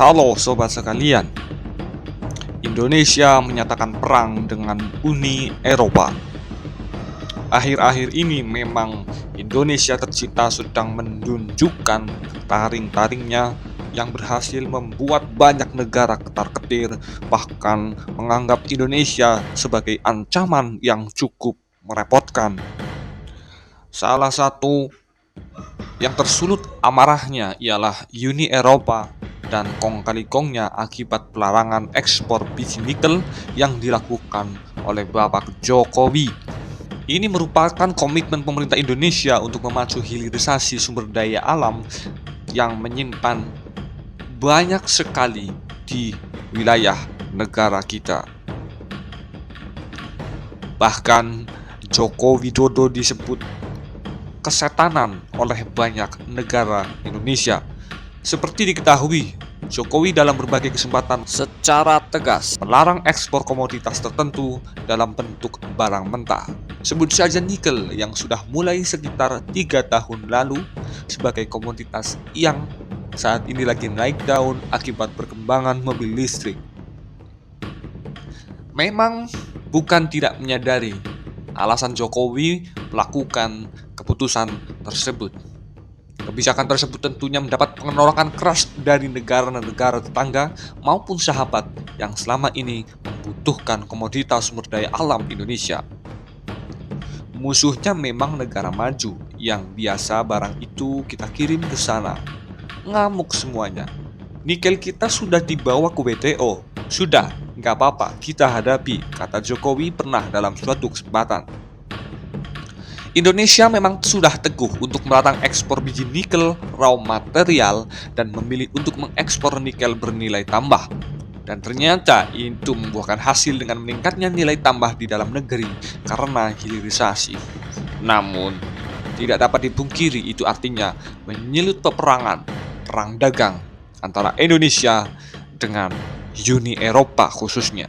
Halo sobat sekalian, Indonesia menyatakan perang dengan Uni Eropa. Akhir-akhir ini memang Indonesia tercipta sedang menunjukkan taring-taringnya yang berhasil membuat banyak negara ketar-ketir, bahkan menganggap Indonesia sebagai ancaman yang cukup merepotkan. Salah satu yang tersulut amarahnya ialah Uni Eropa dan kong kali kongnya akibat pelarangan ekspor biji nikel yang dilakukan oleh Bapak Jokowi. Ini merupakan komitmen pemerintah Indonesia untuk memacu hilirisasi sumber daya alam yang menyimpan banyak sekali di wilayah negara kita. Bahkan Joko Widodo disebut kesetanan oleh banyak negara Indonesia. Seperti diketahui, Jokowi dalam berbagai kesempatan secara tegas melarang ekspor komoditas tertentu dalam bentuk barang mentah. Sebut saja nikel yang sudah mulai sekitar 3 tahun lalu sebagai komoditas yang saat ini lagi naik daun akibat perkembangan mobil listrik. Memang bukan tidak menyadari alasan Jokowi melakukan keputusan tersebut. Kebijakan tersebut tentunya mendapat penolakan keras dari negara-negara tetangga maupun sahabat yang selama ini membutuhkan komoditas sumber daya alam Indonesia. Musuhnya memang negara maju yang biasa barang itu kita kirim ke sana. Ngamuk semuanya. Nikel kita sudah dibawa ke WTO. Sudah, nggak apa-apa, kita hadapi, kata Jokowi pernah dalam suatu kesempatan. Indonesia memang sudah teguh untuk melarang ekspor biji nikel raw material dan memilih untuk mengekspor nikel bernilai tambah. Dan ternyata itu membuahkan hasil dengan meningkatnya nilai tambah di dalam negeri karena hilirisasi. Namun, tidak dapat dipungkiri itu artinya menyulut peperangan, perang dagang antara Indonesia dengan Uni Eropa khususnya.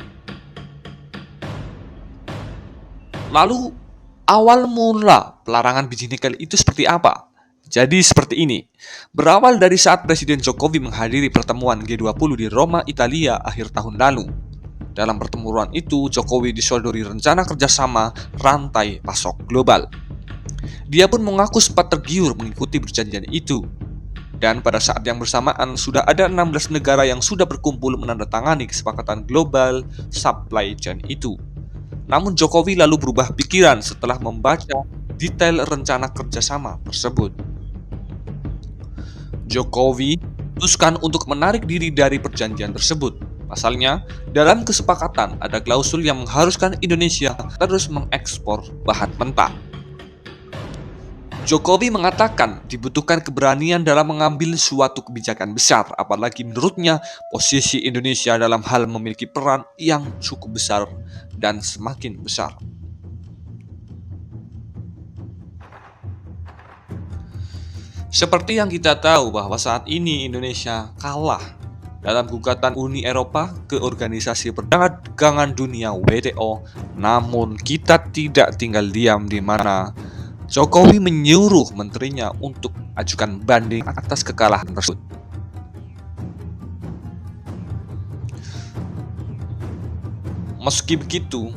Lalu, awal mula pelarangan biji nikel itu seperti apa? Jadi seperti ini. Berawal dari saat Presiden Jokowi menghadiri pertemuan G20 di Roma, Italia akhir tahun lalu. Dalam pertemuan itu, Jokowi disodori rencana kerjasama rantai pasok global. Dia pun mengaku sempat tergiur mengikuti perjanjian itu. Dan pada saat yang bersamaan, sudah ada 16 negara yang sudah berkumpul menandatangani kesepakatan global supply chain itu. Namun Jokowi lalu berubah pikiran setelah membaca detail rencana kerjasama tersebut. Jokowi memutuskan untuk menarik diri dari perjanjian tersebut. Pasalnya, dalam kesepakatan ada klausul yang mengharuskan Indonesia terus mengekspor bahan mentah. Jokowi mengatakan dibutuhkan keberanian dalam mengambil suatu kebijakan besar, apalagi menurutnya posisi Indonesia dalam hal memiliki peran yang cukup besar dan semakin besar. Seperti yang kita tahu bahwa saat ini Indonesia kalah dalam gugatan Uni Eropa ke Organisasi Perdagangan Dunia WTO, namun kita tidak tinggal diam di mana Jokowi menyuruh menterinya untuk ajukan banding atas kekalahan tersebut. Meski begitu,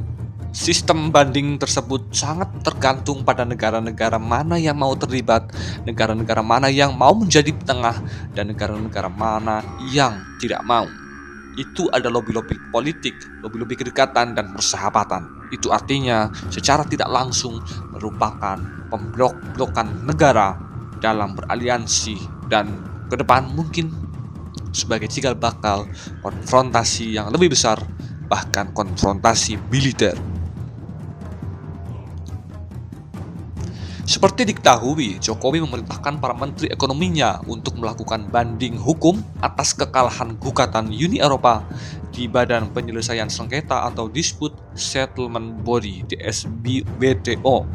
sistem banding tersebut sangat tergantung pada negara-negara mana yang mau terlibat, negara-negara mana yang mau menjadi petengah, dan negara-negara mana yang tidak mau. Itu ada lobby-lobby politik, lobby-lobby kedekatan dan persahabatan. Itu artinya secara tidak langsung merupakan pemblok-blokan negara dalam beraliansi dan ke depan mungkin sebagai cikal bakal konfrontasi yang lebih besar, bahkan konfrontasi militer. Seperti diketahui, Jokowi memerintahkan para menteri ekonominya untuk melakukan banding hukum atas kekalahan gugatan Uni Eropa di Badan Penyelesaian Sengketa atau Dispute Settlement Body (DSBWTO).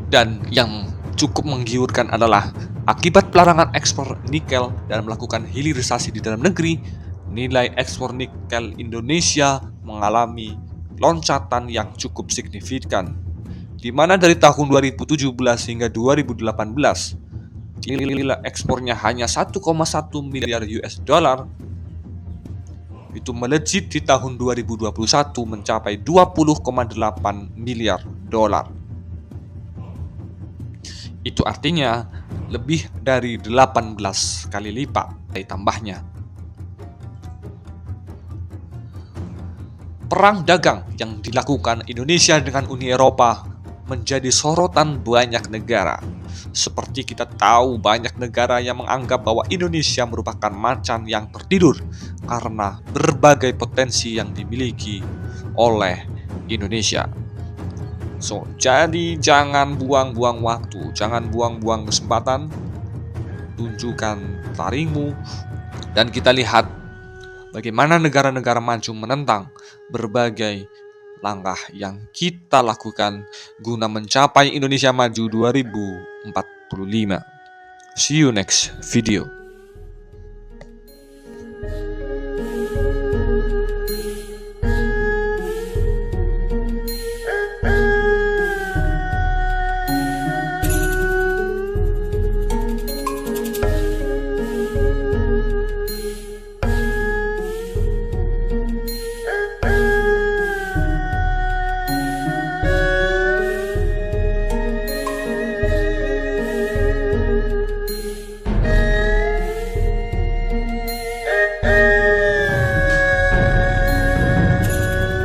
Dan yang cukup menggiurkan adalah akibat pelarangan ekspor nikel dan melakukan hilirisasi di dalam negeri, nilai ekspor nikel Indonesia mengalami loncatan yang cukup signifikan, di mana dari tahun 2017 hingga 2018 Bila ekspornya hanya 1,1 miliar US dollar, itu melejit di tahun 2021 mencapai 20,8 miliar dolar. Itu artinya lebih dari 18 kali lipat dari tambahnya. Perang dagang yang dilakukan Indonesia dengan Uni Eropa menjadi sorotan banyak negara. Seperti kita tahu, banyak negara yang menganggap bahwa Indonesia merupakan macan yang tertidur karena berbagai potensi yang dimiliki oleh Indonesia. Jadi jangan buang-buang waktu, jangan buang-buang kesempatan, tunjukkan taringmu, dan kita lihat bagaimana negara-negara maju menentang berbagai langkah yang kita lakukan guna mencapai Indonesia Maju 2045. See you next video.